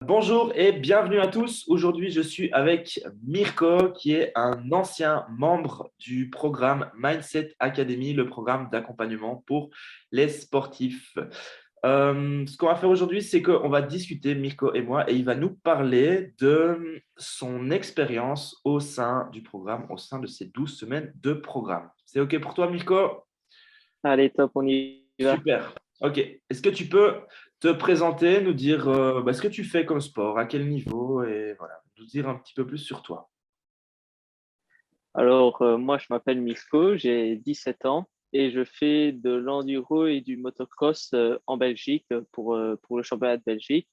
Bonjour et bienvenue à tous. Aujourd'hui, je suis avec Mirko, qui est un ancien membre du programme Mindset Academy, le programme d'accompagnement pour les sportifs. Ce qu'on va faire aujourd'hui, c'est qu'on va discuter, Mirko et moi, et il va nous parler de son expérience au sein du programme, au sein de ces 12 semaines de programme. C'est OK pour toi, Mirko? Allez, top, on y va. Super. OK. Est-ce que tu peux te présenter, nous dire ce que tu fais comme sport, à quel niveau et voilà, nous dire un petit peu plus sur toi. Moi, je m'appelle Misko, j'ai 17 ans et je fais de l'enduro et du motocross en Belgique pour le championnat de Belgique.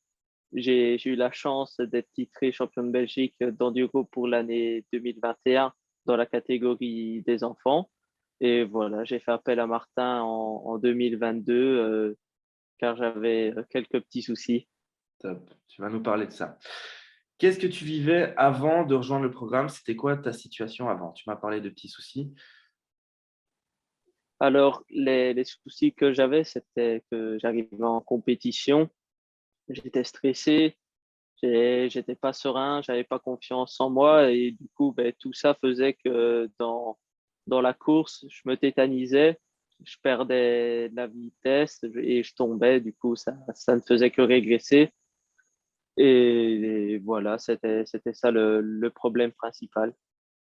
J'ai eu la chance d'être titré champion de Belgique d'enduro pour l'année 2021 dans la catégorie des enfants. Et voilà, j'ai fait appel à Martin en 2022 car j'avais quelques petits soucis. Top. Tu vas nous parler de ça. Qu'est-ce que tu vivais avant de rejoindre le programme? C'était quoi ta situation avant? Tu m'as parlé de petits soucis. Les soucis que j'avais, c'était que j'arrivais en compétition, j'étais stressé, j'étais pas serein, j'avais pas confiance en moi et du coup, ben, tout ça faisait que dans la course, je me tétanisais, je perdais de la vitesse et je tombais. Du coup, ça ne faisait que régresser. Et voilà, c'était ça le problème principal.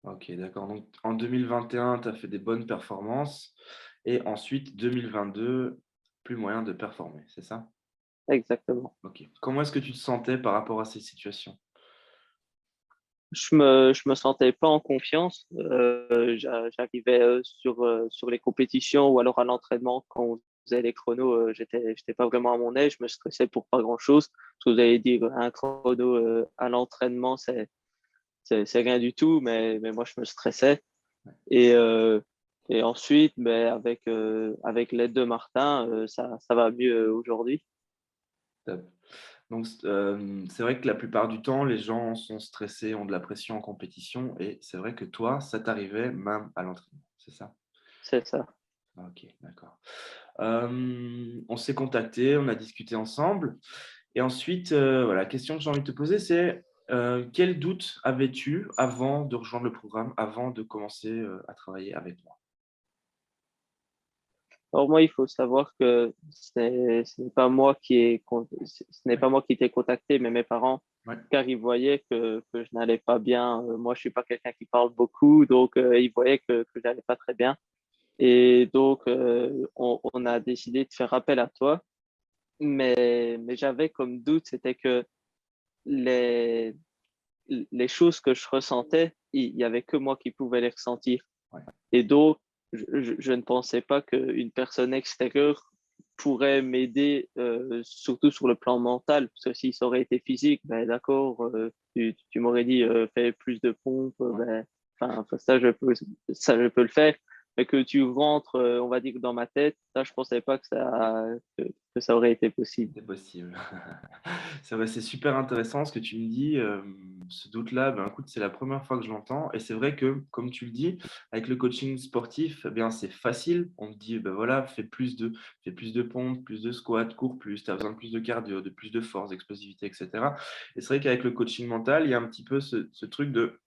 Ok, d'accord. Donc en 2021, tu as fait des bonnes performances et ensuite 2022, plus moyen de performer, c'est ça? Exactement. Ok. Comment est-ce que tu te sentais par rapport à ces situations? Je me sentais pas en confiance. J'arrivais sur les compétitions ou alors à l'entraînement quand on faisait les chronos, j'étais pas vraiment à mon aise. Je me stressais pour pas grand-chose. Parce que vous allez dire un chrono à l'entraînement, c'est rien du tout, mais moi je me stressais. Et et ensuite, ben avec l'aide de Martin, ça va mieux aujourd'hui. Top. Donc, c'est vrai que la plupart du temps, les gens sont stressés, ont de la pression en compétition et c'est vrai que toi, ça t'arrivait même à l'entraînement, c'est ça? C'est ça. OK, d'accord. On s'est contactés, on a discuté ensemble et ensuite, voilà, la question que j'ai envie de te poser, c'est, quels doutes avais-tu avant de rejoindre le programme, avant de commencer, à travailler avec moi? Alors moi, il faut savoir que ce n'est pas moi ce n'est Ouais, pas moi qui t'ai contacté, mais mes parents, ouais, car ils voyaient que je n'allais pas bien. Moi, je suis pas quelqu'un qui parle beaucoup, donc ils voyaient que j'allais pas très bien. Et donc, on a décidé de faire appel à toi. Mais j'avais comme doute, c'était que les, les choses que je ressentais, il y avait que moi qui pouvais les ressentir. ouais. Et donc, je ne pensais pas qu'une personne extérieure pourrait m'aider, surtout sur le plan mental. Parce que si ça aurait été physique, ben d'accord, tu m'aurais dit fais plus de pompes, Ouais. enfin, ça je peux le faire. Mais que tu rentres, on va dire, dans ma tête, ça, je pensais pas que ça aurait été possible. C'est possible. C'est vrai, c'est super intéressant ce que tu me dis, ce doute-là, ben, écoute, c'est la première fois que je l'entends et c'est vrai que, comme tu le dis, avec le coaching sportif, eh bien, c'est facile. On te dit: ben voilà, fais plus de pompes, plus de squats, cours plus, tu as besoin de plus de cardio, de plus de force, d'explosivité et cetera et c'est vrai qu'avec le coaching mental, il y a un petit peu ce truc de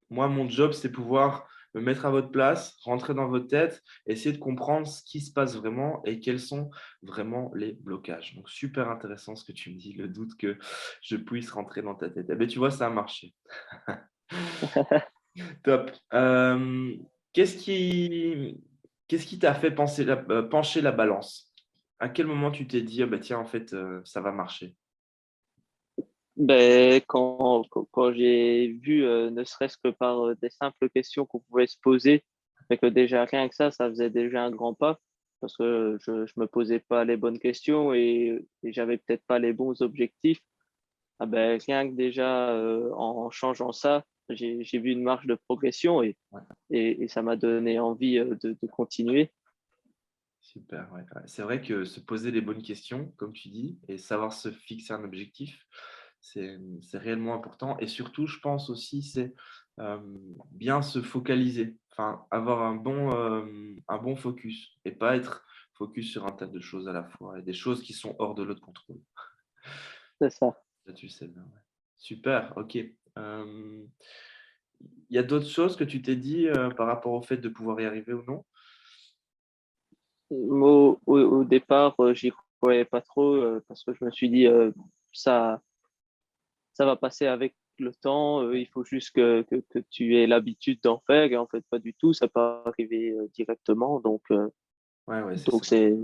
moi, mon job, c'est pouvoir me mettre à votre place, rentrer dans votre tête, essayer de comprendre ce qui se passe vraiment et quels sont vraiment les blocages. Donc, super intéressant ce que tu me dis, le doute que je puisse rentrer dans ta tête. Eh bien, tu vois, ça a marché. Top. Qu'est-ce qui, qu'est-ce qui t'a fait pencher la balance? À quel moment tu t'es dit, ah bah, tiens, en fait, ça va marcher? Ben, quand j'ai vu, ne serait-ce que par des simples questions qu'on pouvait se poser, et que déjà rien que ça faisait déjà un grand pas, parce que je me posais pas les bonnes questions et j'avais peut-être pas les bons objectifs. Ah ben, rien que déjà en changeant ça, j'ai vu une marge de progression Ouais. et ça m'a donné envie de continuer. Super, ouais, ouais. C'est vrai que se poser les bonnes questions, comme tu dis, et savoir se fixer un objectif, c'est réellement important. Et surtout, je pense aussi, c'est bien se focaliser, enfin, avoir un bon focus et pas être focus sur un tas de choses à la fois et des choses qui sont hors de notre contrôle. C'est ça. Ça, tu sais bien, ouais. Super, OK. Il y a d'autres choses que tu t'es dit, par rapport au fait de pouvoir y arriver ou non? Au départ, j'y croyais pas trop, parce que je me suis dit, «Ça ça va passer avec le temps, il faut juste que tu aies l'habitude d'en faire» et en fait, pas du tout, ça peut arriver, directement Ouais, ouais, c'est ça. donc c'est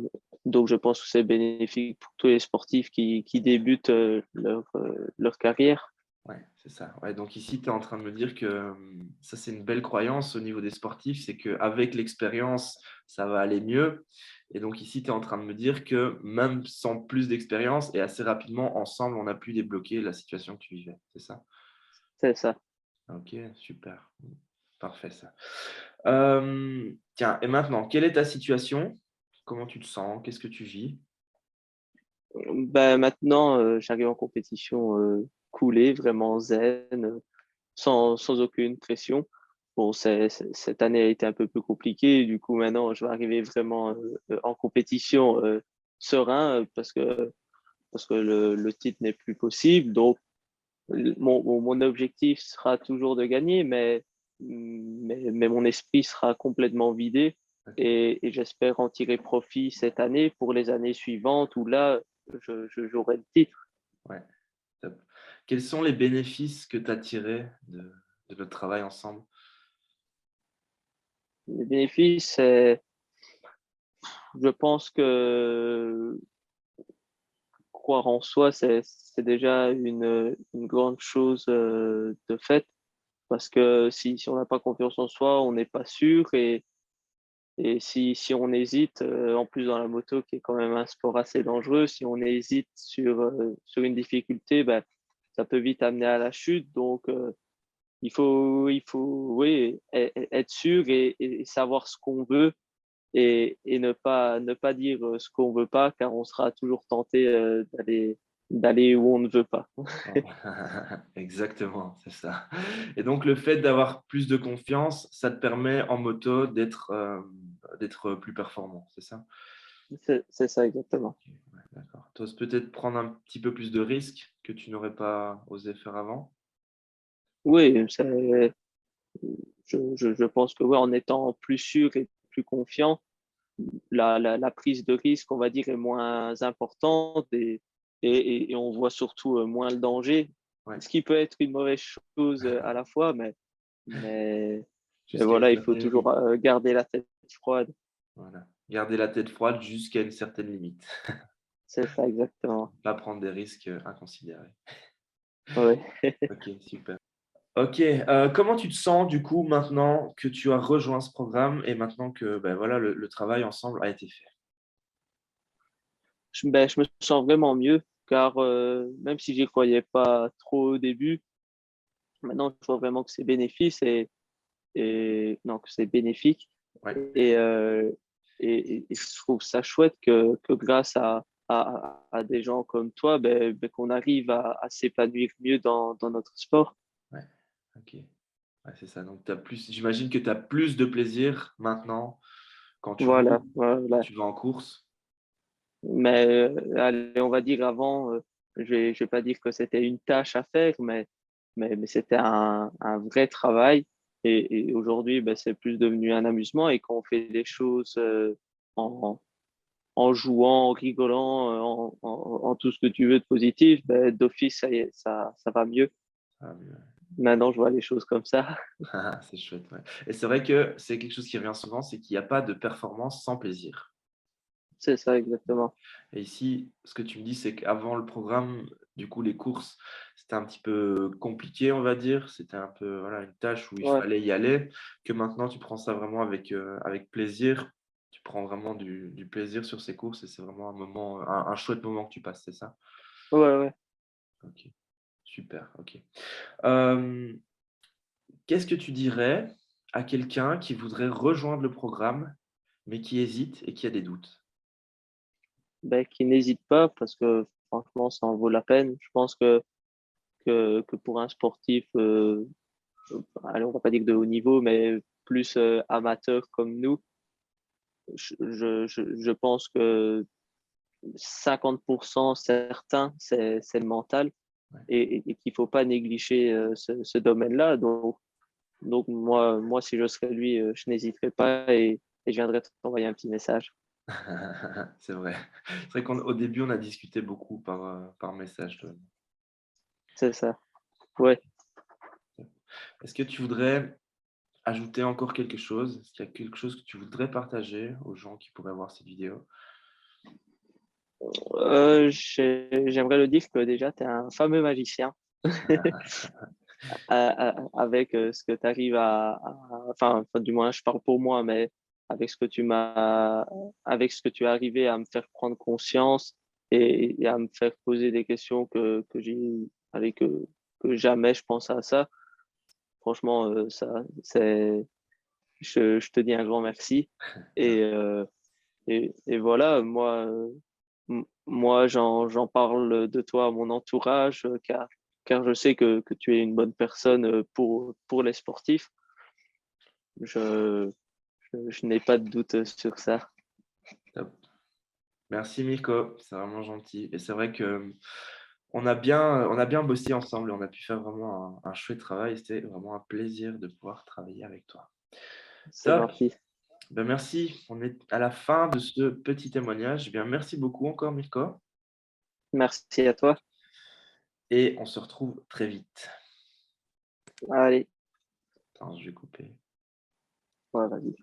donc je pense que c'est bénéfique pour tous les sportifs qui débutent, leur carrière. Ouais, c'est ça. Ouais, donc ici, tu es en train de me dire que, ça, c'est une belle croyance au niveau des sportifs, c'est qu'avec l'expérience, ça va aller mieux et donc ici, tu es en train de me dire que même sans plus d'expérience et assez rapidement, ensemble, on a pu débloquer la situation que tu vivais, c'est ça? C'est ça. OK, super. Parfait ça. Tiens et maintenant, quelle est ta situation? Comment tu te sens? Qu'est-ce que tu vis? Ben maintenant, j'arrive en compétition, coolé, vraiment zen, sans aucune pression. Bon, cette année a été un peu plus compliquée. Du coup, maintenant, je vais arriver vraiment en compétition serein parce que le titre n'est plus possible. Donc, mon objectif sera toujours de gagner, mais mon esprit sera complètement vidé OK, et j'espère en tirer profit cette année pour les années suivantes où là, j'aurai le titre. ouais, top. Quels sont les bénéfices que tu as tirés de notre travail ensemble? Les bénéfices, c'est, je pense que croire en soi, c'est déjà une grande chose de fait, parce que si on n'a pas confiance en soi, on n'est pas sûr, et si on hésite, en plus dans la moto, qui est quand même un sport assez dangereux, si on hésite sur une difficulté, ben, ça peut vite amener à la chute. Donc, il faut oui, être sûr et savoir ce qu'on veut et ne pas dire ce qu'on veut pas, car on sera toujours tenté d'aller où on ne veut pas. Oh. Exactement, c'est ça et donc le fait d'avoir plus de confiance, ça te permet en moto d'être plus performant, c'est ça? C'est ça exactement. OK, ouais, d'accord. Tu oses peut-être prendre un petit peu plus de risques que tu n'aurais pas osé faire avant? Oui, je pense que ouais, en étant plus sûr et plus confiant, la prise de risque, on va dire, est moins importante et on voit surtout moins le danger, Ouais, ce qui peut être une mauvaise chose à la fois, mais, mais jusqu'à une voilà, il faut certaine toujours limite. garder la tête froide. Voilà. Garder la tête froide jusqu'à une certaine limite. C'est ça exactement. Pas prendre des risques, inconsidérés. Oui. OK, super. OK, comment tu te sens du coup maintenant que tu as rejoint ce programme et maintenant que, ben, voilà, le travail ensemble a été fait? Je me sens vraiment mieux car même si j'y croyais pas trop au début, maintenant je vois vraiment que c'est bénéfice et non, que c'est bénéfique Ouais, et, euh, et je trouve ça chouette que grâce à des gens comme toi, qu'on arrive à s'épanouir mieux dans notre sport. ouais, OK. Ouais, c'est ça, donc tu plus j'imagine que tu as plus de plaisir maintenant quand tu Voilà, roules, quand voilà. tu vas en course? Mais allez, on va dire avant, je vais pas dire que c'était une tâche à faire, mais c'était un vrai travail. Et aujourd'hui, ben, c'est plus devenu un amusement et quand on fait des choses en, en jouant, en rigolant, en tout ce que tu veux de positif, ben, d'office, ça, y est, ça va mieux. Ah mieux. Maintenant, je vois les choses comme ça. C'est chouette, ouais et c'est vrai que c'est quelque chose qui revient souvent, c'est qu'il y a pas de performance sans plaisir. C'est ça, exactement. Et ici, ce que tu me dis, c'est qu'avant le programme, du coup, les courses, c'était un petit peu compliqué, on va dire. C'était un peu, voilà, une tâche où il Ouais, fallait y aller, que maintenant tu prends ça vraiment avec plaisir. Tu prends vraiment du plaisir sur ces courses et c'est vraiment un chouette moment que tu passes, c'est ça? ouais, ouais. OK, super, OK. Hem, qu'est-ce que tu dirais à quelqu'un qui voudrait rejoindre le programme, mais qui hésite et qui a des doutes? Ben, qui n'hésite pas parce que franchement, ça en vaut la peine. Je pense que pour un sportif, allez, on va pas dire de haut niveau, mais plus amateur comme nous, je pense que 50% certain, c'est le mental. Ouais. et qu'il ne faut pas négliger ce domaine-là. Donc moi, si je serais lui, je n'hésiterais pas et je viendrais t'envoyer un petit message. C'est vrai. C'est vrai qu'au début, on a discuté beaucoup par message. C'est ça. Ouais. Est-ce que tu voudrais ajouter encore quelque chose? Est-ce qu'il y a quelque chose que tu voudrais partager aux gens qui pourraient voir cette vidéo? J'aimerais le dire que déjà, tu es un fameux magicien avec ce que tu arrives enfin, du moins, je parle pour moi, mais avec ce que avec ce que tu es arrivé à me faire prendre conscience et à me faire poser des questions allez, que jamais je pense à ça. Franchement, je te dis un grand merci. Et, euh, et voilà, moi, j'en parle de toi à mon entourage, car je sais que tu es une bonne personne pour les sportifs. Je, je n'ai pas de doute sur ça. Top. Merci Mirko, c'est vraiment gentil. Et c'est vrai que on a bien bossé ensemble et on a pu faire vraiment un chouette travail. C'était vraiment un plaisir de pouvoir travailler avec toi. C'est Top. gentil. Ben merci. On est à la fin de ce petit témoignage. Eh bien, merci beaucoup encore Mirko Merci à toi. et on se retrouve très vite. Allez, Attends, je vais couper. ouais, vas-y.